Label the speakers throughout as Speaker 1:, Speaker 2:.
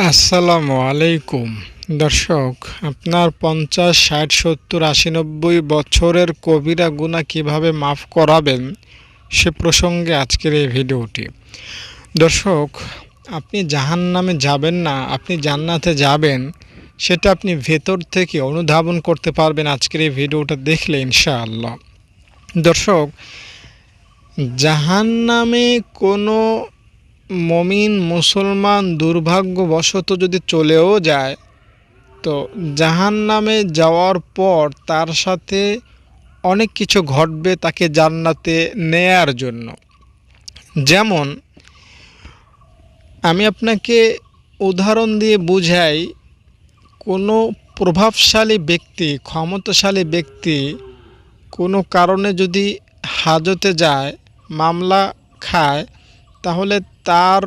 Speaker 1: আসসালামু আলাইকুম দর্শক, আপনার 50, 60, 70, 80, 90 বছরের কবিরা গুনাহ কিভাবে মাফ করাবেন সে প্রসঙ্গে আজকের এই ভিডিওটি। দর্শক, আপনি জাহান্নামে যাবেন না, আপনি জান্নাতে যাবেন, সেটা আপনি ভেতর থেকে অনুধাবন করতে পারবেন আজকের এই ভিডিওটা দেখলে ইনশাআল্লাহ। দর্শক, জাহান্নামে কোনো মমিন মুসলমান দুর্ভাগ্যবশত যদি চলেও যায়, তো জাহান্নামে যাওয়ার পর তার সাথে অনেক কিছু ঘটবে তাকে জান্নাতে নেয়ার জন্য। যেমন আমি আপনাকে উদাহরণ দিয়ে বুঝাই, কোনো প্রভাবশালী ব্যক্তি, ক্ষমতাশালী ব্যক্তি কোনো কারণে যদি হাজতে যায়, মামলা খায়, তাহলে তার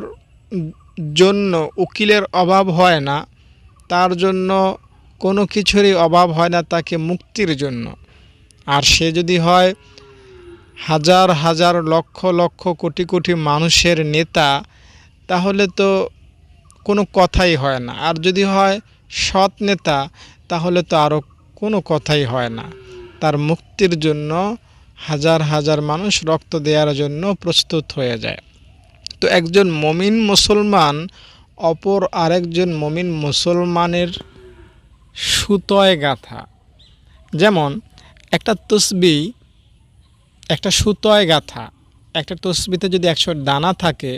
Speaker 1: জন্য উকিলের অভাব হয় না, তার জন্য কোনো কিছুরই অভাব হয় না তাকে মুক্তির জন্য। আর সে যদি হয় হাজার হাজার লক্ষ লক্ষ কোটি কোটি মানুষের নেতা, তাহলে তো কোনো কথাই হয় না। আর যদি হয় সৎ নেতা, তাহলে তো আরও কোনো কথাই হয় না। তার মুক্তির জন্য হাজার হাজার মানুষ রক্ত দেওয়ার জন্য প্রস্তুত হয়ে যায়। তো একজন মমিন মুসলমান অপর আরেকজন মমিন মুসলমানের সুতোয় গাঁথা। যেমন একটা তসবি একটা সুতোয় গাঁথা। একটা তসবিতে যদি 100 দানা থাকে,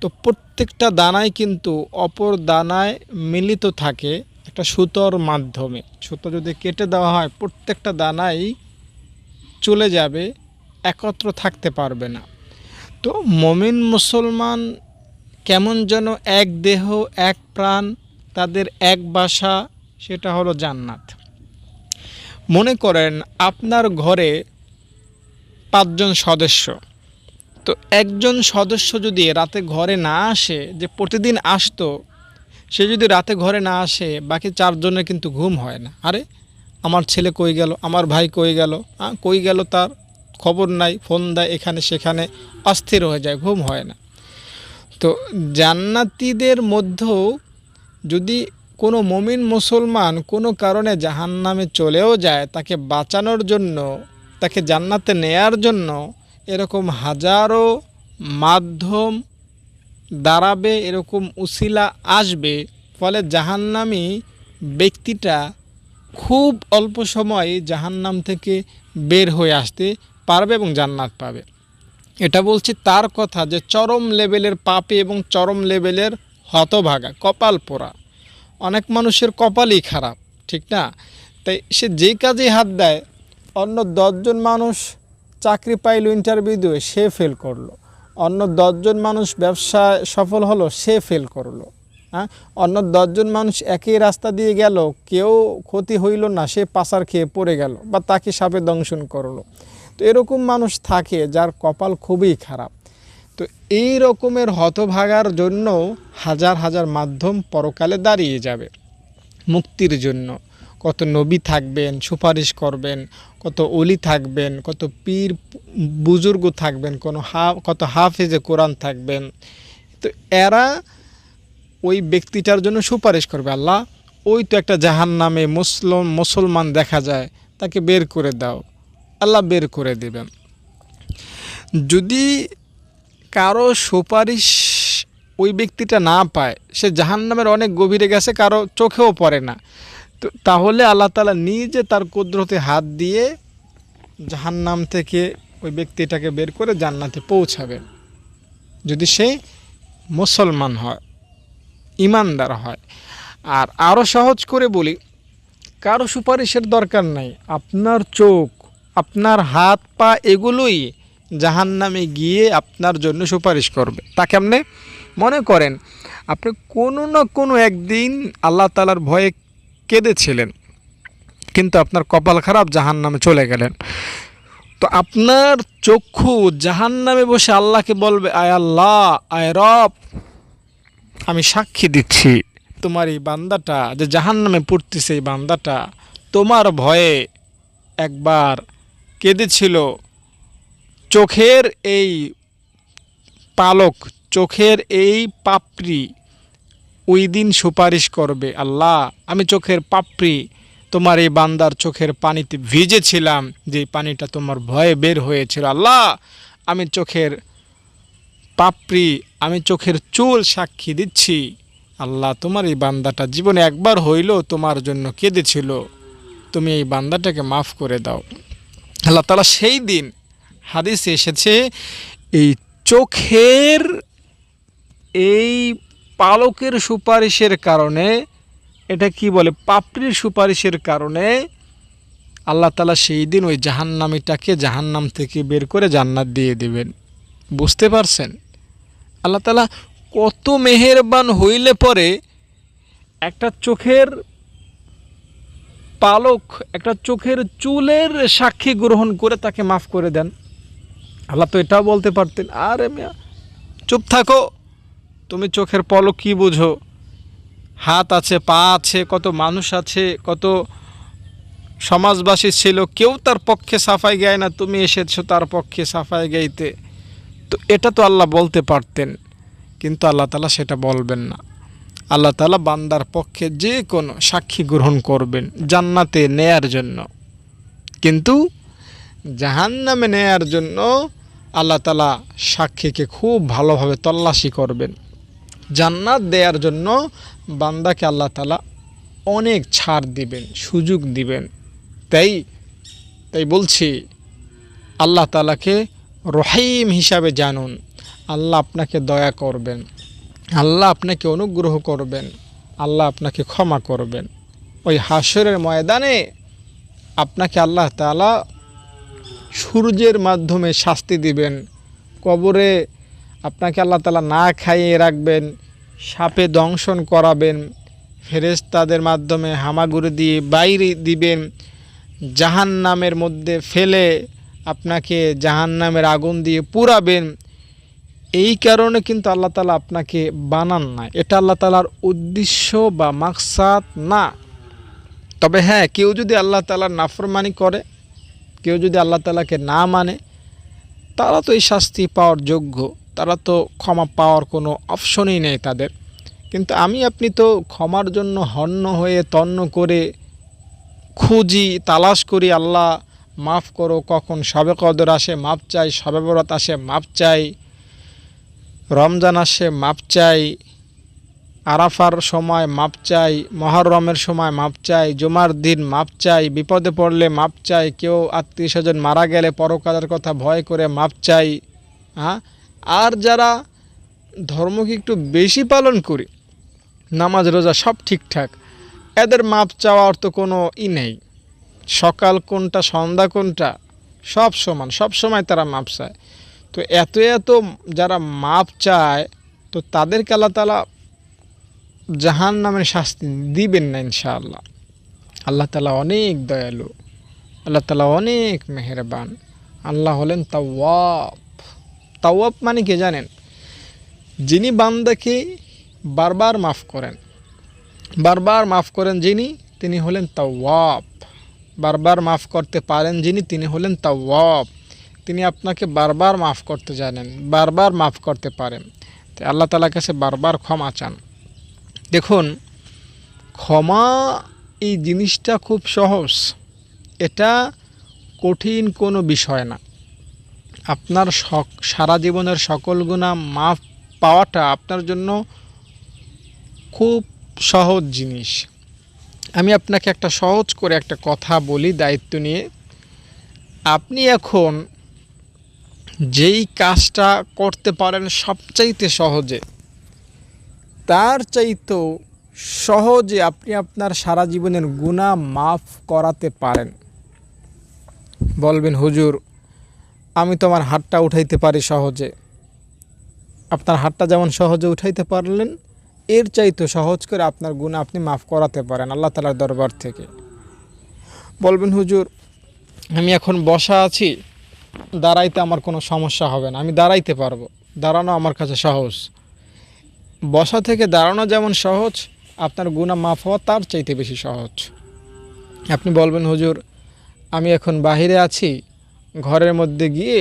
Speaker 1: তো প্রত্যেকটা দানাই কিন্তু অপর দানায় মিলিত থাকে একটা সুতোর মাধ্যমে। সুতো যদি কেটে দেওয়া হয়, প্রত্যেকটা দানাই চলে যাবে, একত্র থাকতে পারবে না। তো মমিন মুসলমান কেমন যেন এক দেহ এক প্রাণ, তাদের এক বাসা, সেটা হলো জান্নাত। মনে করেন আপনার ঘরে 5 জন সদস্য, তো একজন সদস্য যদি রাতে ঘরে না আসে, যে প্রতিদিন আসতো, সে যদি রাতে ঘরে না আসে, বাকি 4 জনের কিন্তু ঘুম হয় না। আরে আমার ছেলে কই গেল, আমার ভাই কই গেল, কই গেল, তার খবর নাই, ফোন দেয় এখানে সেখানে, অস্থির হয়ে যায়, ঘুম হয় না। তো জান্নাতীদের মধ্যেও যদি কোনো মমিন মুসলমান কোনো কারণে জাহান্নামে চলেও যায়, তাকে বাঁচানোর জন্য, তাকে জান্নাতে নেয়ার জন্য এরকম হাজারো মাধ্যম দাঁড়াবে, এরকম উসিলা আসবে। ফলে জাহান্নামী ব্যক্তিটা খুব অল্প সময়ে জাহান্নাম থেকে বের হয়ে আসতে পারবে এবং জান্নাত পাবে। এটা বলছি তার কথা যে চরম লেভেলের পাপী এবং চরম লেভেলের হতভাগা, কপাল পোড়া। অনেক মানুষের কপালই খারাপ, ঠিক না? তাই সে যেই কাজে হাত দেয়, অন্য 10 জন মানুষ চাকরি পাইল, ইন্টারভিউ দিয়ে সে ফেল করলো, অন্য 10 জন মানুষ ব্যবসায় সফল হলো, সে ফেল করলো। অন্য 10 জন মানুষ একই রাস্তা দিয়ে গেল, কেউ ক্ষতি হইল না, সে পাছার খেয়ে পড়ে গেল বা তাকে সাপে দংশন করলো। তো এরকম মানুষ থাকে যার কপাল খুবই খারাপ। তো এই রকমের হতভাগার জন্য হাজার হাজার মাধ্যম পরকালে দাঁড়িয়ে যাবে মুক্তির জন্য। কত নবী থাকবেন, সুপারিশ করবেন, কত অলি থাকবেন, কত পীর বুজুর্গ থাকবেন, কত হাফেজে কোরআন থাকবেন। তো এরা ওই ব্যক্তিটার জন্য সুপারিশ করবে, আল্লাহ ওই তো একটা জাহান্নামে মুসলমান দেখা যায়, তাকে বের করে দাও। আল্লাহ বের করে দেবেন। যদি কারো সুপারিশ ওই ব্যক্তিটা না পায়, সে জাহান্নামের অনেক গভীরে গেছে, কারো চোখেও পড়ে না, তো তাহলে আল্লাহ তাআলা নিজে তার কুদরতে হাত দিয়ে জাহান্নাম থেকে ওই ব্যক্তিটাকে বের করে জান্নাতে পৌঁছাবেন, যদি সে মুসলমান হয়, ইমানদার হয়। আর আরও সহজ করে বলি, কারো সুপারিশের দরকার নাই। আপনার চোখ, আপনার হাত পা, এগুলোই জাহান্নামে গিয়ে আপনার জন্য সুপারিশ করবে। তা কেমনে? মনে করেন আপনি কোনো না কোনো একদিন আল্লাহ তাআলার ভয়ে কেঁদেছিলেন, কিন্তু আপনার কপাল খারাপ, জাহান্নামে চলে গেলেন। তো আপনার চক্ষু জাহান্নামে বসে আল্লাহকে বলবে, আয় আল্লাহ, আয় রব, আমি সাক্ষী দিচ্ছি তোমার এই বান্দাটা যে জাহান্নামে পড়তেছে, এই বান্দাটা তোমার ভয়ে একবার কেঁদেছিল। চোখের এই পালক, চোখের এই পাপড়ি ওই দিন সুপারিশ করবে, আল্লাহ আমি চোখের পাপড়ি তোমার এই বান্দার চোখের পানিতে ভিজেছিলাম, যে পানিটা তোমার ভয়ে বের হয়েছিল। আল্লাহ আমি চোখের পাপড়ি, আমি চোখের চুল সাক্ষী দিচ্ছি, আল্লাহ তোমার এই বান্দাটা জীবনে একবার হইলেও তোমার জন্য কেঁদেছিল, তুমি এই বান্দাটাকে মাফ করে দাও। আল্লাহ তাআলা সেই দিন, হাদিসে এসেছে, এই চোখের এই পালকের সুপারিশের কারণে, এটা কি বলে, পাপড়ির সুপারিশের কারণে আল্লাহ তাআলা সেই দিন ওই জাহান্নামীটাকে জাহান্নাম থেকে বের করে জান্নাত দিয়ে দেবেন। বুঝতে পারছেন আল্লাহ তাআলা কত মেহেরবান হইলে পরে একটা চোখের পালক, একটা চোখের চুলের সাক্ষী গ্রহণ করে তাকে মাফ করে দেন। আল্লাহ তো এটাও বলতে পারতেন, আরে মিয়া চুপ থাকো, তুমি চোখের পলক কি বুঝো, হাত আছে, পা আছে, কত মানুষ আছে, কত সমাজবাসী ছিল, কেউ তার পক্ষে সাফাই গায় না, তুমি এসেছো তার পক্ষে সাফাই গাইতে। তো এটা তো আল্লাহ বলতে পারতেন, কিন্তু আল্লাহ তাআলা সেটা বলবেন না। আল্লাহ তাআলা বান্দার পক্ষে যে কোনো সাক্ষী গ্রহণ করবেন জান্নাতে নেয়ার জন্য, কিন্তু জাহান্নামে নেয়ার জন্য আল্লাহ তাআলা সাক্ষীকে খুব ভালোভাবে তল্লাশি করবেন। জান্নাত দেওয়ার জন্য বান্দাকে আল্লাহ তাআলা অনেক ছাড় দিবেন, সুযোগ দিবেন। তাই বলছি, আল্লাহ তাআলাকে রহিম হিসাবে জানুন। আল্লাহ আপনাকে দয়া করবেন, আল্লাহ আপনাকে অনুগ্রহ করবেন, আল্লাহ আপনাকে ক্ষমা করবেন। ওই হাসরের ময়দানে আপনাকে আল্লাহ তাআলা সূর্যের মাধ্যমে শাস্তি দিবেন, কবরে আপনাকে আল্লাহ তাআলা না খাইয়ে রাখবেন, সাপে দংশন করাবেন, ফেরেশতাদের মাধ্যমে হামাগুড়ি দিয়ে বাইরে দিবেন, জাহান্নামের মধ্যে ফেলে আপনাকে জাহান্নামের আগুন দিয়ে পুড়াবেন। এই কারণে কিন্তু আল্লাহ তাআলা আপনাকে বানান না, এটা আল্লাহ তাআলার উদ্দেশ্য বা মাকসাদ না। তবে হ্যাঁ, কেউ যদি আল্লাহ তাআলার নাফরমানি করে, কেউ যদি আল্লাহ তাআলাকে না মানে, তারা তো এই শাস্তি পাওয়ার যোগ্য, তারা তো ক্ষমা পাওয়ার কোনো অপশনই নেই তাদের। কিন্তু আমি আপনি তো ক্ষমার জন্য হন্য হয়ে তন্ন করে খুঁজি, তালাশ করি, আল্লাহ মাফ করো, কখন শবে কদর আসে মাপ চাই, শবে বরাত আসে মাপ চাই, রমজান আসে মাপ চাই, আরাফার সময় মাপ চাই, মহরমের সময় মাপ চাই, জুমার দিন মাপ চাই, বিপদে পড়লে মাপ চাই, কেউ আত্মীয় স্বজন মারা গেলে পরকালের কথা ভয় করে মাপ চাই। আর যারা ধর্মকে একটু বেশি পালন করি, নামাজ রোজা সব ঠিকঠাক, এদের মাপ চাওয়ার তো কোনো নেই। সকাল কোনটা সন্ধ্যা কোনটা সব সমান, সব সময় তারা মাপ চায়। তো এত যারা মাপ চায়, তো তাদেরকে আল্লাহ তাআলা জাহান্নামের শাস্তি দিবেন না ইনশাআল্লাহ। আল্লাহ তাআলা অনেক দয়ালু, আল্লাহ তাআলা অনেক মেহেরবান। আল্লাহ হলেন তাওয়াব। তাওয়াব মানে কি জানেন? যিনি বান্দাকে বারবার মাফ করেন, বারবার মাফ করেন যিনি, তিনি হলেন তাওয়াব। বারবার মাফ করতে পারেন যিনি, তিনি হলেন তাওয়াব। তিনি আপনাকে বারবার মাফ করতে জানেন, বারবার মাফ করতে পারেন। তাই আল্লাহ তাআলার কাছে বারবার ক্ষমা চান। দেখুন, ক্ষমা এই জিনিসটা খুব সহজ, এটা কঠিন কোনো বিষয় না। আপনার সারা জীবনের সকল গুনাহ মাফ পাওয়াটা আপনার জন্য খুব সহজ জিনিস। আমি আপনাকে একটা সহজ করে একটা কথা বলি দায়িত্ব নিয়ে। আপনি এখন যেই কাজটা করতে পারেন সবচাইতে সহজে, তার চাইতেও সহজে আপনি আপনার সারা জীবনের গুনাহ মাফ করাতে পারেন। বলবেন, হুজুর আমি তো আমার হাতটা উঠাইতে পারি সহজে। আপনার হাতটা যেমন সহজে উঠাইতে পারলেন, এর চাইতে সহজ করে আপনার গুনাহ আপনি মাফ করাতে পারেন আল্লাহ তাআলার দরবার থেকে। বলবেন, হুজুর আমি এখন বসা আছি, দাঁড়াইতে আমার কোনো সমস্যা হবে না, আমি দাঁড়াইতে পারবো, দাঁড়ানো আমার কাছে সহজ। বসা থেকে দাঁড়ানো যেমন সহজ, আপনার গুনাহ মাফ হওয়া তার চাইতে বেশি সহজ। আপনি বলবেন, হুজুর আমি এখন বাহিরে আছি, ঘরের মধ্যে গিয়ে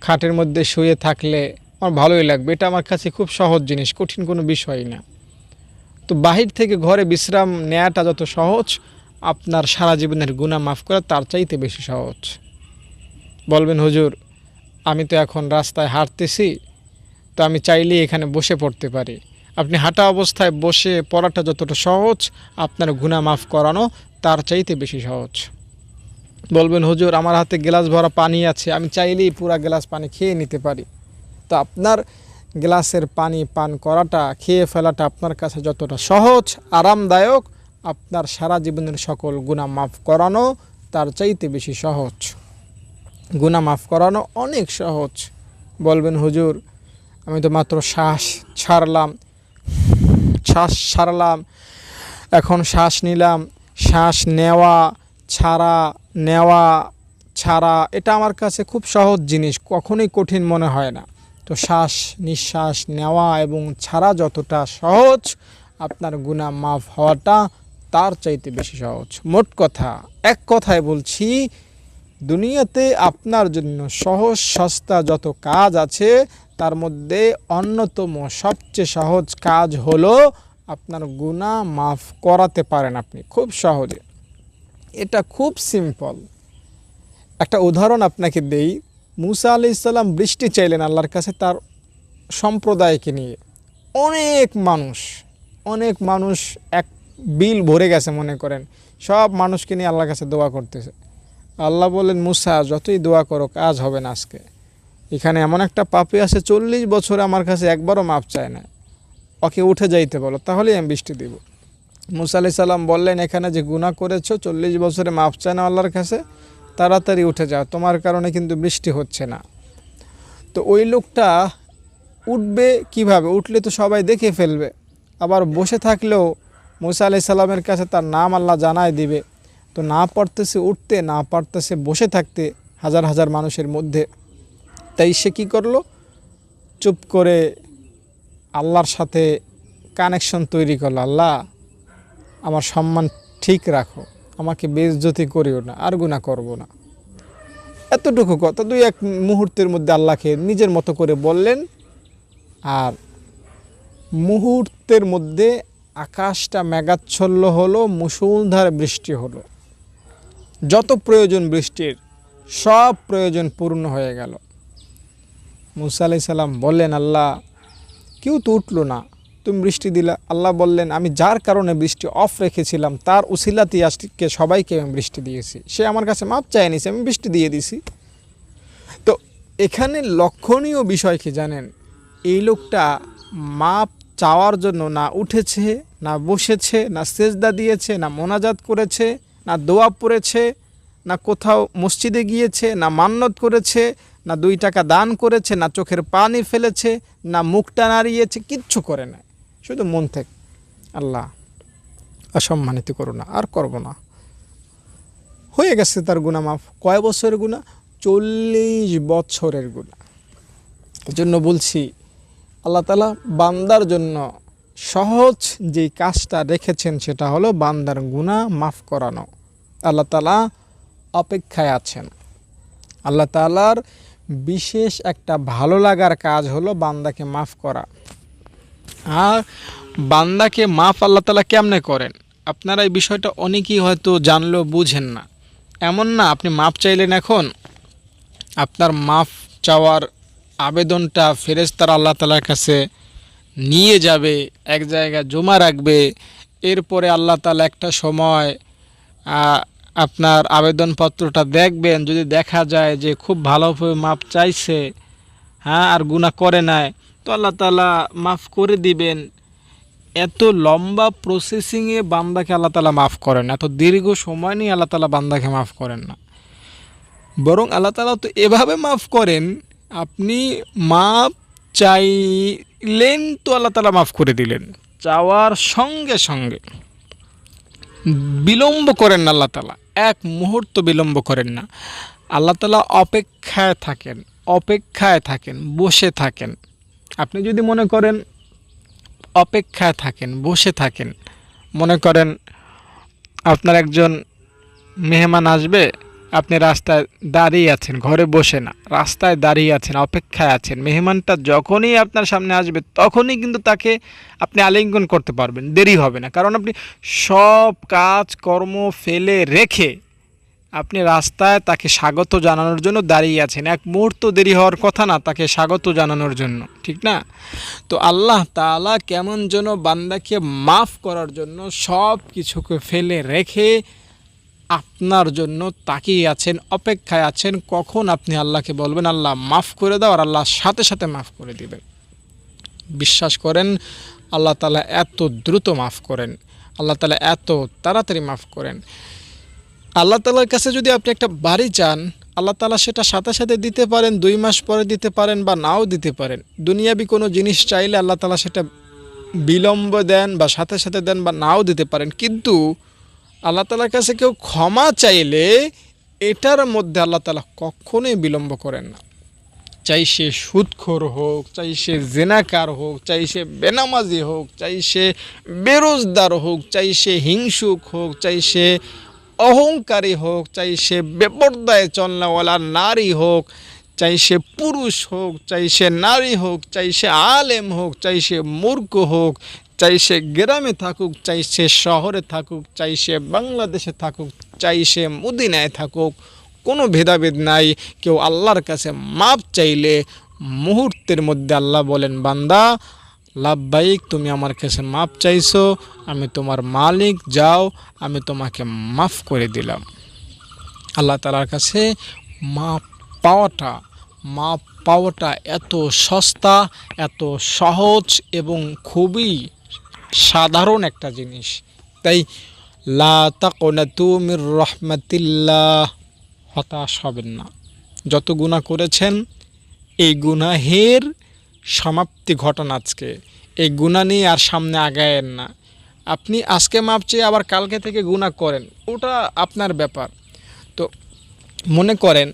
Speaker 1: খাটের মধ্যে শুয়ে থাকলে আমার ভালোই লাগবে, এটা আমার কাছে খুব সহজ জিনিস, কঠিন কোনো বিষয় না। তো বাহির থেকে ঘরে বিশ্রাম নেওয়াটা যত সহজ, আপনার সারা জীবনের গুনাহ মাফ করা তার চাইতে বেশি সহজ। বলবেন হুজুর, আমি তো এখন রাস্তায় হাঁটতেছি, তো আমি চাইলেই এখানে বসে পড়তে পারি। আপনি হাঁটা অবস্থায় বসে পড়াটা যতটা সহজ, আপনার গুনাহ মাফ করানো তার চাইতে বেশি সহজ। বলবেন হুজুর, আমার হাতে গ্লাস ভরা পানি আছে, আমি চাইলেই পুরা গ্লাস পানি খেয়ে নিতে পারি। তো আপনার গ্লাসের পানি পান করাটা, খেয়ে ফেলাটা আপনার কাছে যতটা সহজ আরামদায়ক, আপনার সারা জীবনের সকল গুনাহ মাফ করানো তার চাইতে বেশি সহজ। গুনাহ মাফ করানো অনেক সহজ। বলবেন হুজুর, আমি তো মাত্র শ্বাস ছাড়লাম, এখন শ্বাস নিলাম, শ্বাস নেওয়া ছাড়া এটা আমার কাছে খুব সহজ জিনিস, কখনোই কঠিন মনে হয় না। তো শ্বাস নিঃশ্বাস নেওয়া এবং ছাড়া যতটা সহজ, আপনার গুনাহ মাফ হওয়াটা তার চাইতে বেশি সহজ। মোট কথা, এক কথায় বলছি, দুনিয়াতে আপনার জন্য সহজ সস্তা যত কাজ আছে তার মধ্যে অন্যতম সবচেয়ে সহজ কাজ হলো আপনার গুনাহ মাফ করাতে পারেন আপনি খুব সহজে। এটা খুব সিম্পল। একটা উদাহরণ আপনাকে দেই। মুসা আলাইহিস সালাম বৃষ্টি চাইলেন আল্লাহর কাছে তার সম্প্রদায়কে নিয়ে। অনেক মানুষ এক বিল ভরে গেছে, মনে করেন সব মানুষকে নিয়ে আল্লাহর কাছে দোয়া করতেছে। আল্লাহ বললেন, মুসা যতই দোয়া করো কাজ হবে না আজকে। এখানে এমন একটা পাপী আছে 40 বছরে আমার কাছে একবারও মাপ চায় না, ওকে উঠে যাইতে বলো, তাহলেই আমি বৃষ্টি দিব। মুসা আলাইহিস সালাম বললেন, এখানে যে গুনাহ করেছো 40 বছরে মাপ চায় না আল্লাহর কাছে, তাড়াতাড়ি উঠে যাও, তোমার কারণে কিন্তু বৃষ্টি হচ্ছে না। তো ওই লোকটা উঠবে কিভাবে? উঠলে তো সবাই দেখে ফেলবে। আবার বসে থাকলেও মুসা আলাইহিস সালামের কাছে তার নাম আল্লাহ জানায় দিবে। তো না পারতেছে উঠতে, না পারতেছে বসে থাকতে হাজার হাজার মানুষের মধ্যে। তাই সে কী করলো? চুপ করে আল্লাহর সাথে কানেকশন তৈরি করলো। আল্লাহ, আমার সম্মান ঠিক রাখো, আমাকে বেইজ্জতি করিও না, আর গুনাহ করব না। এতটুকু কথা 2-1 মুহূর্তের মধ্যে আল্লাহকে নিজের মতো করে বললেন, আর মুহূর্তের মধ্যে আকাশটা মেঘাচ্ছন্ন হলো, মুষলধার বৃষ্টি হলো। যত প্রয়োজন বৃষ্টির সব প্রয়োজন পূর্ণ হয়ে গেল। মুসা আলাইহিস সালাম বললেন, আল্লাহ কেউ তো উঠলো না, তুমি বৃষ্টি দিলা। আল্লাহ বললেন, আমি যার কারণে বৃষ্টি অফ রেখেছিলাম তার উসিলাতেই আজকে সবাইকে আমি বৃষ্টি দিয়েছি। সে আমার কাছে মাপ চায় নিছে, আমি বৃষ্টি দিয়ে দিছি। তো এখানে লক্ষণীয় বিষয় কি জানেন? এই লোকটা মাপ চাওয়ার জন্য না উঠেছে, না বসেছে, না সেজদা দিয়েছে, না মোনাজাত করেছে, না দোয়া পড়েছে, না কোথাও মসজিদে গিয়েছে, না মান্নত করেছে, না 2 টাকা দান করেছে, না চোখের পানি ফেলেছে, না মুখটা নাড়িয়েছে, কিচ্ছু করে না। শুধু মন থেকে, আল্লাহ অসম্মানিত করো না, আর করব না। হয়ে গেছে তার গুনাহ মাফ। কয় বছরের গুনাহ? 40 বছরের গুনাহ। এজন্য বলছি, আল্লাহ তাআলা বান্দার জন্য সহজ যেই কাজটা রেখেছেন সেটা হলো বান্দার গুনাহ মাফ করানো। আল্লাহ তাআলা অপেক্ষায় আছেন। আল্লাহ তাআলার বিশেষ একটা ভালো লাগার কাজ হলো বান্দাকে মাফ করা। আর বান্দাকে মাফ আল্লাহ তাআলা কেমনে করেন? আপনারা এই বিষয়টা অনেকেই হয়তো জানলেও বুঝেন না। এমন না আপনি মাফ চাইলেন, এখন আপনার মাফ চাওয়ার আবেদনটা ফেরেশতারা আল্লাহ তাআলার কাছে নিয়ে যাবে, এক জায়গায় জমা রাখবে। এরপরে আল্লাহ তাআলা একটা সময় আপনার আবেদনপত্রটা দেখবেন। যদি দেখা যায় যে খুব ভালোভাবে মাপ চাইছে, আর গুনাহ করে নাই, তো আল্লাহ তাআলা মাফ করে দিবেন। এত লম্বা প্রসেসিংয়ে বান্দাকে আল্লাহ তাআলা মাফ করেন, এত দীর্ঘ সময় নিয়ে আল্লাহ তাআলা বান্দাকে মাফ করেন না। বরং আল্লাহ তাআলা তো এভাবে মাফ করেন, আপনি মাপ চাইলেন তো আল্লাহ তাআলা মাফ করে দিলেন, চাওয়ার সঙ্গে সঙ্গে। বিলম্ব করেন না আল্লাহ তাআলা, এক মুহূর্ত বিলম্ব করেন না। আল্লাহ তাআলা অপেক্ষায় থাকেন, বসে থাকেন। আপনি যদি মনে করেন অপেক্ষায় থাকেন, বসে থাকেন, মনে করেন আপনার একজন মেহমান আসবে, আপনি রাস্তায় দাঁড়িয়ে আছেন, ঘরে বসে না, রাস্তায় দাঁড়িয়ে আছেন, অপেক্ষায় আছেন। মেহমানটা যখনই আপনার সামনে আসবে তখনই কিন্তু তাকে আপনি আলিঙ্গন করতে পারবেন, দেরি হবে না। কারণ আপনি সব কাজ কর্ম ফেলে রেখে আপনি রাস্তায় তাকে স্বাগত জানানোর জন্য দাঁড়িয়ে আছেন। এক মুহূর্ত দেরি হওয়ার কথা না তাকে স্বাগত জানানোর জন্য, ঠিক না? তো আল্লাহ তাআলা কেমন যেন বান্দাকে মাফ করার জন্য সব কিছুকে ফেলে রেখে আপনার জন্য তাকিয়ে আছেন, অপেক্ষায় আছেন কখন আপনি আল্লাহকে বলবেন আল্লাহ মাফ করে দাও, আর আল্লাহ সাথে সাথে মাফ করে দিবেন। বিশ্বাস করেন আল্লাহ তাআলা এত দ্রুত মাফ করেন, আল্লাহ তাআলা এত তাড়াতাড়ি মাফ করেন। আল্লাহ তাআলার কাছে যদি আপনি একটা বাড়ি চান, আল্লাহ তাআলা সেটা সাথে সাথে দিতে পারেন, 2 মাস পরে দিতে পারেন বা নাও দিতে পারেন। দুনিয়াবি কোনো জিনিস চাইলে আল্লাহ তাআলা সেটা বিলম্ব দেন বা সাথে সাথে দেন বা নাও দিতে পারেন। কিন্তু আল্লাহ তাআলার কাছে কেউ ক্ষমা চাইলে এটার মধ্যে আল্লাহ তাআলা কখনোই বিলম্ব করেন না। চাই সে সুদখোর হোক, চাই সে জেনাকার হোক, চাই সে বেনামাজি হোক, চাই সে বেরোজগার হোক, চাই সে হিংসুক হোক, চাই সে অহংকারী হোক, চাই সে বেপরদায় চলনাওয়ালা নারী হোক, চাই সে পুরুষ হোক, চাই সে নারী হোক, চাই সে আলেম হোক, চাই সে মূর্খ হোক, চাই সে গ্রামে থাকুক, চাই সে শহরে থাকুক, চাই সে বাংলাদেশে থাকুক, চাই সে মদিনায় থাকুক, কোনো ভেদাভেদ নাই। কেউ আল্লাহর কাছে মাপ চাইলে মুহূর্তের মধ্যে আল্লাহ বলেন বান্দা লাব্বাইক, তুমি আমার কাছে মাপ চাইছো, আমি তোমার মালিক, যাও আমি তোমাকে মাফ করে দিলাম। আল্লাহ তাআলার কাছে মাপ পাওয়াটা এত সস্তা, এত সহজ এবং খুবই সাধারণ একটা জিনিস। তাই লা তাকনাতু মির রাহমাতিল্লাহ, হতাশ হবেন না। যত গুনাহ করেছেন এই গুনাহের সমাপ্তি ঘটনা আজকে, এই গুনাহ নিয়ে আর সামনে আগায়েন না। আপনি আজকে মাপ চেয়ে আবার কালকে থেকে গুনাহ করেন, ওটা আপনার ব্যাপার। তো মনে করেন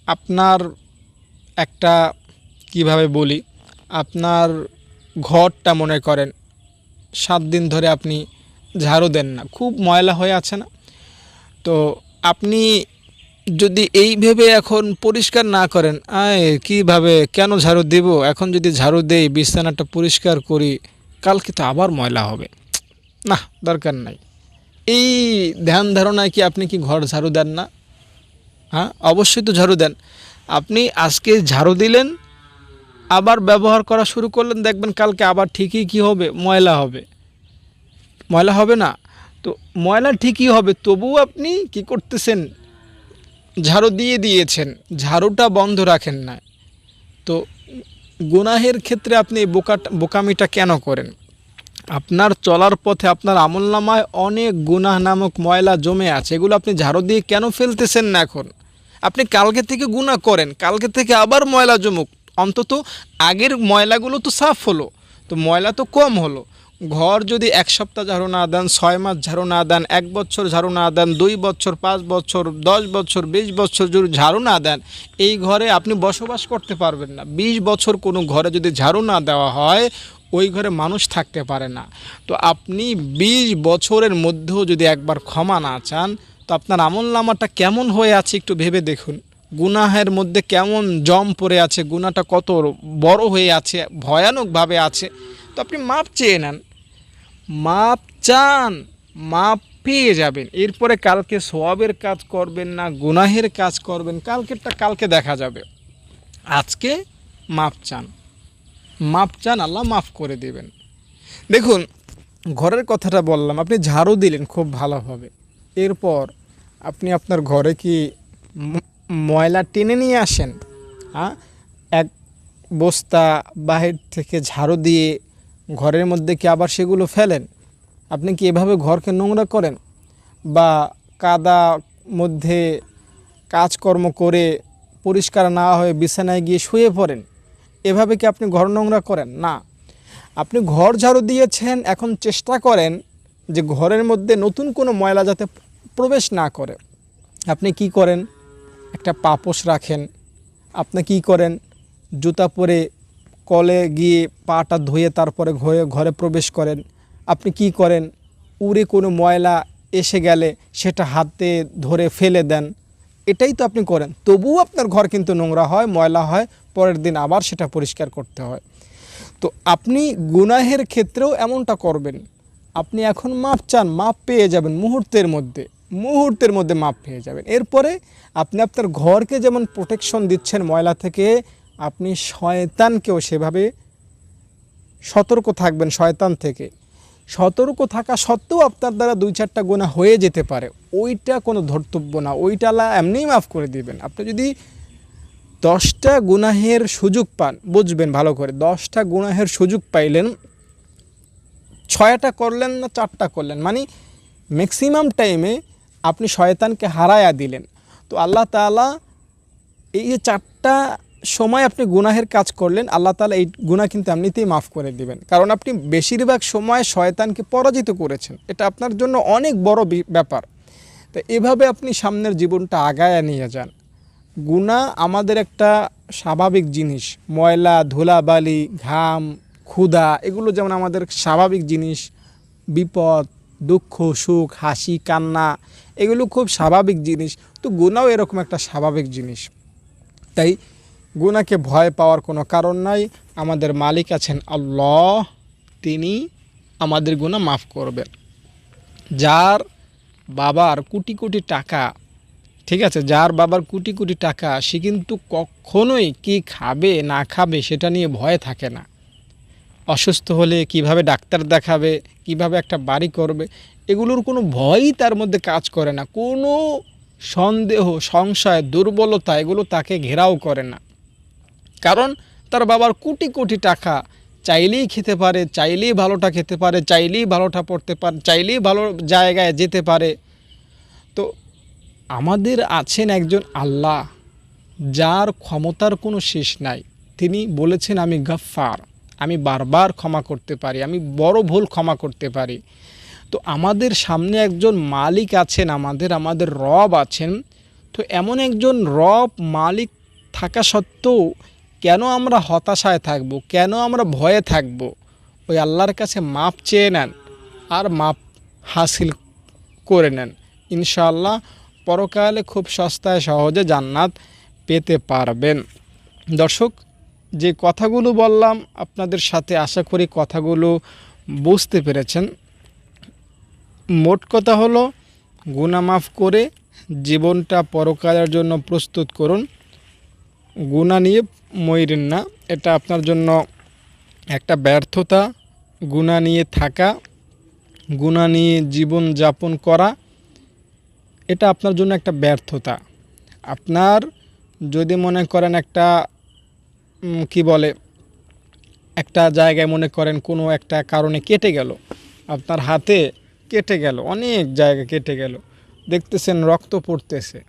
Speaker 1: আপনার একটা, কিভাবে বলি, আপনার ঘরটা মনে করেন 7 দিন ধরে আপনি ঝাড়ু দেন না, খুব ময়লা হয়ে আছে না? তো আপনি যদি এই ভেবে এখন পরিষ্কার না করেন, কিভাবে কেন ঝাড়ু দেব, এখন যদি ঝাড়ু দেই বিছানাটা পরিষ্কার করি কালকে তো আবার ময়লা হবে, না দরকার নাই, এই ধ্যান ধারণায় কি আপনি কি ঘর ঝাড়ু দেন না? হ্যাঁ, অবশ্যই তো ঝাড়ু দেন। আপনি আজকে ঝাড়ু দিলেন, আবার ব্যবহার করা শুরু করলেন, দেখবেন কালকে আবার ঠিকই কি হবে, ময়লা হবে। ময়লা হবে না? তো ময়লা ঠিকই হবে, তবুও আপনি কি করতেছেন, ঝাড়ু দিয়েছেন, ঝাড়ুটা বন্ধ রাখেন না। তো গুনাহের ক্ষেত্রে আপনি বোকামিটা কেন করেন? আপনার চলার পথে আপনার আমলনামায় অনেক গুনাহ নামক ময়লা জমে আছে, এগুলো আপনি ঝাড়ু দিয়ে কেন ফেলতেছেন না? এখন আপনি কালকে থেকে গুনাহ করেন, কালকে থেকে আবার ময়লা জমুক, অন্তত আগের ময়লাগুলো তো সাফ হলো, তো ময়লা তো কম হলো। ঘর যদি 1 সপ্তাহ ঝাড়ু না দেন, 6 মাস ঝাড়ু না দেন, 1 বছর ঝাড়ু না দেন, 2 বছর, 5 বছর, 10 বছর, 20 বছর যদি ঝাড়ু না দেন, এই ঘরে আপনি বসবাস করতে পারবেন না। 20 বছর কোনো ঘরে যদি ঝাড়ু না দেওয়া হয়, ওই ঘরে মানুষ থাকতে পারে না। তো আপনি 20 বছরের মধ্যেও যদি একবার ক্ষমা না চান, তো আপনার আমলনামাটা কেমন হয়ে আছে একটু ভেবে দেখুন। গুনাহের মধ্যে কেমন জম পড়ে আছে, গুনাহটা কত বড় হয়ে আছে, ভয়ানকভাবে আছে। তো আপনি মাপ চেয়ে নেন, মাপ চান, মাপ পেয়ে যাবেন। এরপরে কালকে সওয়াবের কাজ করবেন না গুনাহের কাজ করবেন, কালকেরটা কালকে দেখা যাবে। আজকে মাপ চান, আল্লাহ মাফ করে দেবেন। দেখুন, ঘরের কথাটা বললাম, আপনি ঝাড়ু দিলেন খুব ভালোভাবে, এরপর আপনি আপনার ঘরে কি ময়লা টেনে নিয়ে আসেন? হ্যাঁ, এক বস্তা বাহির থেকে ঝাড়ু দিয়ে ঘরের মধ্যে কি আবার সেগুলো ফেলেন? আপনি কি এভাবে ঘরকে নোংরা করেন? বা কাদা মধ্যে কাজকর্ম করে পরিষ্কার না হয়ে বিছানায় গিয়ে শুয়ে পড়েন? এভাবে কি আপনি ঘর নোংরা করেন? না। আপনি ঘর ঝাড়ু দিয়েছেন, এখন চেষ্টা করেন যে ঘরের মধ্যে নতুন কোনো ময়লা যাতে প্রবেশ না করে। আপনি কি করেন? একটা পাপোশ রাখেন। আপনি কি করেন? জুতা পরে কলে গিয়ে পাটা ধুয়ে তারপরে ঘরে প্রবেশ করেন। আপনি কি করেন? উড়ে কোনো ময়লা এসে গেলে সেটা হাতে ধরে ফেলে দেন। এটাই তো আপনি করেন, তবুও আপনার ঘর কিন্তু নোংরা হয়, ময়লা হয়, পরের দিন আবার সেটা পরিষ্কার করতে হয়। তো আপনি গুনাহের ক্ষেত্রেও এমনটা করবেন। আপনি এখন মাপ চান, মাপ পেয়ে যাবেন মুহূর্তের মধ্যে মাপ পেয়ে যাবেন। এরপরে আপনি আপনার ঘরকে যেমন প্রোটেকশন দিচ্ছেন ময়লা থেকে, আপনি শয়তানকেও সেভাবে সতর্ক থাকবেন শয়তান থেকে। সতর্ক থাকা সত্ত্বেও আপনার দ্বারা 2-4টা গুনাহ হয়ে যেতে পারে, ওইটা কোনো ধর্তব্য না, ওইটা আল্লাহ এমনিই মাফ করে দিবেন। আপনি যদি 10টা গুনাহের সুযোগ পান, বুঝবেন ভালো করে, 10টা গুনাহের সুযোগ পাইলেন, 6টা করলেন না 4টা করলেন, মানে ম্যাক্সিমাম টাইমে আপনি শয়তানকে হারায়া দিলেন। তো আল্লাহ তাআলা এই যে 4টা সময় আপনি গুনাহের কাজ করলেন, আল্লাহ তাআলা এই গুনাহ কিন্তু এমনিতেই মাফ করে দিবেন, কারণ আপনি বেশিরভাগ সময় শয়তানকে পরাজিত করেছেন। এটা আপনার জন্য অনেক বড় ব্যাপার। তো এভাবে আপনি সামনের জীবনটা আগায়া নিয়ে যান। গুনাহ আমাদের একটা স্বাভাবিক জিনিস, ময়লা ধুলাবালি ঘাম ক্ষুধা এগুলো যেমন আমাদের স্বাভাবিক জিনিস, বিপদ দুঃখ সুখ হাসি কান্না এগুলো খুব স্বাভাবিক জিনিস, তো গুনাহও এরকম একটা স্বাভাবিক জিনিস। তাই গুনাহকে ভয় পাওয়ার কোনো কারণ নাই। আমাদের মালিক আছেন আল্লাহ, তিনি আমাদের গুনাহ মাফ করবেন। যার বাবার কোটি কোটি টাকা, ঠিক আছে, যার বাবার কোটি কোটি টাকা, সে কিন্তু কখনোই কি খাবে না খাবে সেটা নিয়ে ভয় থাকে না। অসুস্থ হলে কিভাবে ডাক্তার দেখাবে, কিভাবে একটা বাড়ি করবে, এগুলোর কোনো ভয়ই তার মধ্যে কাজ করে না। কোনো সন্দেহ সংশয় দুর্বলতা এগুলো তাকে ঘেরাও করে না, কারণ তার বাবার কোটি কোটি টাকা, চাইলেই খেতে পারে, চাইলেই ভালোটা খেতে পারে, চাইলেই ভালোটা পড়তে পারে, চাইলেই ভালো জায়গায় যেতে পারে। তো আমাদের আছেন একজন আল্লাহ, যার ক্ষমতার কোনো শেষ নাই। তিনি বলেছেন আমি গফফার, আমি বারবার ক্ষমা করতে পারি, আমি বড় ভুল ক্ষমা করতে পারি। তো আমাদের সামনে একজন মালিক আছেন, আমাদের রব আছেন। তো এমন একজন রব মালিক থাকা সত্ত্বেও কেন আমরা হতাশায় থাকব, কেন আমরা ভয়ে থাকব? ওই আল্লাহর কাছে মাপ চেয়ে নেন আর মাপ হাসিল করে নেন, ইনশাআল্লাহ পরকালে খুব সস্তায় সহজে জান্নাত পেতে পারবেন। দর্শক, যে কথাগুলো বললাম আপনাদের সাথে, আশা করি কথাগুলো বুঝতে পেরেছেন। মোট কথা হলো, গুনাহ মাফ করে জীবনটা পরকালের জন্য প্রস্তুত করুন। গুনাহ নিয়ে মইরেন না, এটা আপনার জন্য একটা ব্যর্থতা। গুনাহ নিয়ে থাকা, গুনাহ নিয়ে জীবন যাপন করা, এটা আপনার জন্য একটা ব্যর্থতা। আপনার যদি মনে করেন একটা কি বলে, একটা জায়গায় মনে করেন কোনো একটা কারণে কেটে গেল, আপনার হাতে কেটে গেল, অনেক জায়গা কেটে গেল, দেখতেছেন রক্ত পড়তেছে,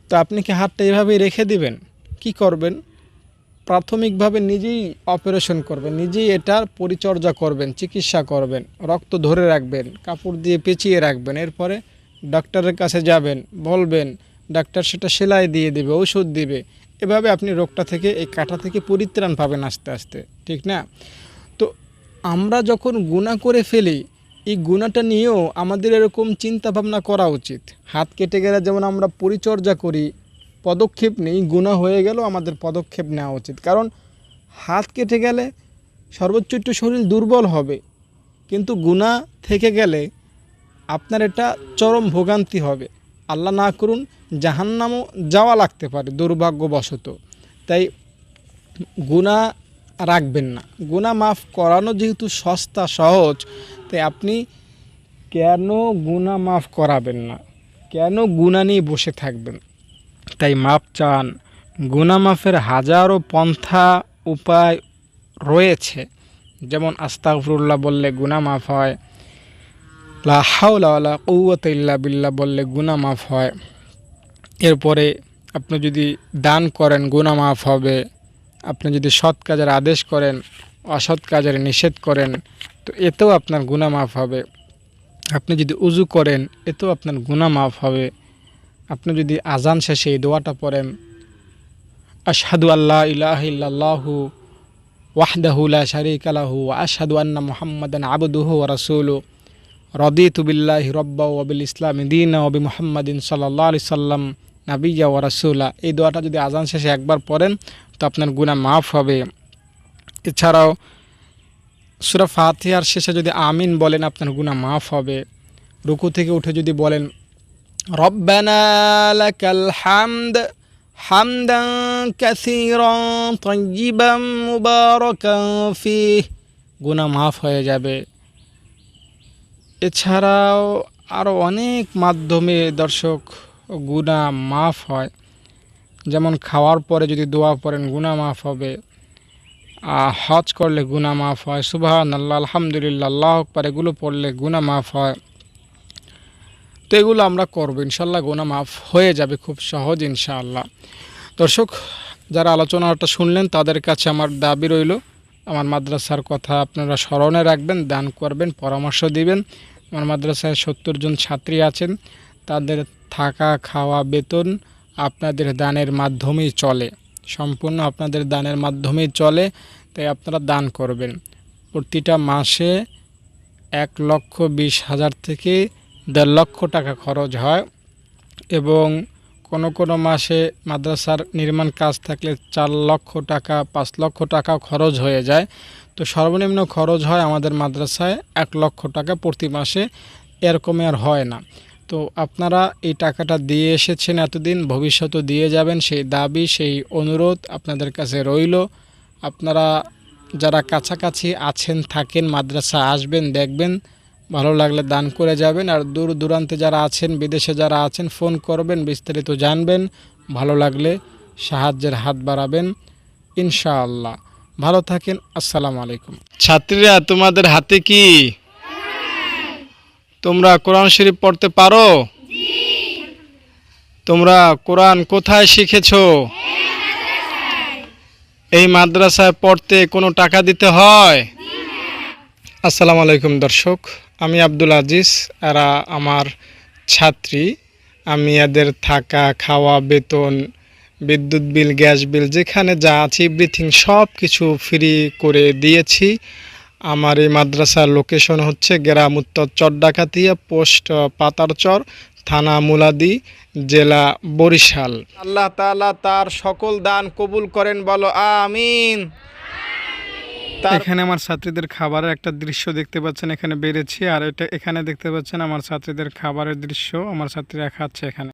Speaker 1: তো আপনি কি হাতটা এভাবেই রেখে দিবেন? কি করবেন? প্রাথমিকভাবে নিজেই অপারেশন করবেন, নিজেই এটার পরিচর্যা করবেন, চিকিৎসা করবেন, রক্ত ধরে রাখবেন, কাপড় দিয়ে পেঁচিয়ে রাখবেন। এরপরে ডাক্তারের কাছে যাবেন, বলবেন, ডাক্তার সেটা সেলাই দিয়ে দেবে, ওষুধ দিবে। এভাবে আপনি রোগটা থেকে, এই কাঁটা থেকে পরিত্রাণ পাবেন আস্তে আস্তে, ঠিক না? তো আমরা যখন গুনাহ করে ফেলি, এই গুনাহটা নিয়েও আমাদের এরকম চিন্তা ভাবনা করা উচিত। হাত কেটে গেলে যেমন আমরা পরিচর্যা করি, পদক্ষেপ নেই, গুনাহ হয়ে গেলেও আমাদের পদক্ষেপ নেওয়া উচিত। কারণ হাত কেটে গেলে সর্বোচ্চ একটু শরীর দুর্বল হবে, কিন্তু গুনাহ থেকে গেলে আপনার এটা চরম ভোগান্তি হবে। আল্লাহ না করুন জাহান্নামও যাওয়া লাগতে পারে দুর্ভাগ্যবশত। তাই গুনাহ রাখবেন না। গুনাহ মাফ করানো যেহেতু সস্তা সহজ, তাই আপনি কেন গুনাহ মাফ করাবেন না, কেন গুনাহ নিয়ে বসে থাকবেন? তাই মাপ চান। গুনাহ মাফের হাজারো পন্থা উপায় রয়েছে, যেমন আস্তাগফিরুল্লাহ বললে গুনাহ মাফ হয়, লা হাওলা ওয়ালা কুওয়াতা ইল্লা বিল্লাহ বললে গুনাহ মাফ হয়। এরপরে আপনি যদি দান করেন গুনাহ মাফ হবে। আপনি যদি সৎ কাজের আদেশ করেন, অসৎ কাজের নিষেধ করেন, তো এতেও আপনার গুনাহ মাফ হবে। আপনি যদি উজু করেন, এতেও আপনার গুনাহ মাফ হবে। আপনি যদি আজান শেষে এই দোয়াটা পড়েন, আশহাদু আল্লা ইলাহা ইল্লাল্লাহু ওয়াহদাহু লা শারীকা লাহু ওয়া আশহাদু আন্না মুহাম্মাদান আবদুহু ওয়া রাসূলুহু রাদিতু বিল্লাহি রাব্বা ওয়া বিল ইসলামি দীনা ওয়া বি মুহাম্মাদিন সাল্লাল্লাহু আলাইহি সাল্লাম নাবিয়্যা ওয়া রাসূলা। এই দোয়াটা যদি আজান শেষে একবার পড়েন তো আপনার গুনাহ মাফ হবে। এছাড়াও সূরা ফাতিহার শেষে যদি আমিন বলেন আপনার গুনাহ মাফ হবে। রুকু থেকে উঠে যদি বলেন রব্বানা লাকাল হামদ হামদান কাসীরান তাইয়্যিবান মুবারাকান ফীহ, গুনাহ মাফ হয়ে যাবে। এছাড়াও আরও অনেক মাধ্যমে দর্শক গুনাহ মাফ হয়। যেমন খাওয়ার পরে যদি দোয়া পড়েন গুনাহ মাফ হবে। হজ করলে গুনাহ মাফ হয়। সুবহানাল্লাহ, আলহামদুলিল্লাহ, আল্লাহু আকবার এগুলো পড়লে গুনাহ মাফ হয়। তো এগুলো আমরা করব, ইনশাআল্লাহ গুনাহ মাফ হয়ে যাবে খুব সহজ ইনশাআল্লাহ। দর্শক, যারা আলোচনাটা শুনলেন তাদের কাছে আমার দাবি রইল, আমার মাদ্রাসার কথা আপনারা স্মরণে রাখবেন, দান করবেন, পরামর্শ দিবেন। আমার মাদ্রাসায় ৭০ জন ছাত্রী আছেন, তাদের থাকা খাওয়া বেতন আপনাদের দানের মাধ্যমেই চলে, সম্পূর্ণ আপনাদের দানের মাধ্যমেই চলে। তাই আপনারা দান করবেন। প্রতিটা মাসে ১,২০,০০০ থেকে ১.৫ লক্ষ টাকা খরচ হয় এবং কোনো মাসে মাদ্রাসার নির্মাণ কাজ থাকলে ৪ লক্ষ টাকা ৫ লক্ষ টাকা খরচ হয়ে যায়। তো সর্বনিম্ন খরচ হয় আমাদের মাদ্রাসায় ১ লক্ষ টাকা প্রতি মাসে, এরকমই আর হয় না। তো আপনারা এই টাকাটা দিয়ে এসেছেন এতদিন, ভবিষ্যতেও দিয়ে যাবেন, সেই দাবি সেই অনুরোধ আপনাদের কাছে রইল। আপনারা যারা কাছাকাছি আছেন থাকেন মাদ্রাসা আসবেন, দেখবেন, ভালো লাগলে দান করে যাবেন। আর দূর দূরান্তে যারা আছেন, বিদেশে যারা আছেন, ফোন করবেন, বিস্তারিত জানবেন, ভালো লাগলে সাহায্যের হাত বাড়াবেন ইনশাআল্লাহ। ভালো থাকেন, আসসালামু আলাইকুম। ছাত্রীরা, তোমাদের হাতে কি তোমরা কোরআন শরীফ পড়তে পারো? তোমরা কোরআন কোথায় শিখেছো? এই মাদ্রাসায় পড়তে কোনো টাকা দিতে হয়? আসসালামু আলাইকুম দর্শক, আমি আব্দুল আজিজ, এরা আমার ছাত্রী। আমি এদের থাকা খাওয়া বেতন বিদ্যুৎ বিল গ্যাস বিল যেখানে যা আছে এভরিথিং সব কিছু ফ্রি করে দিয়েছি। আমার এই মাদ্রাসার লোকেশন হচ্ছে গ্রাম উত্তর চরডাকাতিয়া, পোস্ট পাতারচর, থানা মুলাদি, জেলা বরিশাল। আল্লাহ তাআলা তার সকল দান কবুল করেন, বলো আমিন। এখানে আমার ছাত্রীদের খাবারের একটা দৃশ্য দেখতে পাচ্ছেন, এখানে বেড়েছি। আর এখানে দেখতে পাচ্ছেন আমার ছাত্রীদের খাবারের দৃশ্য, আমার ছাত্রীরা খাচ্ছে এখানে।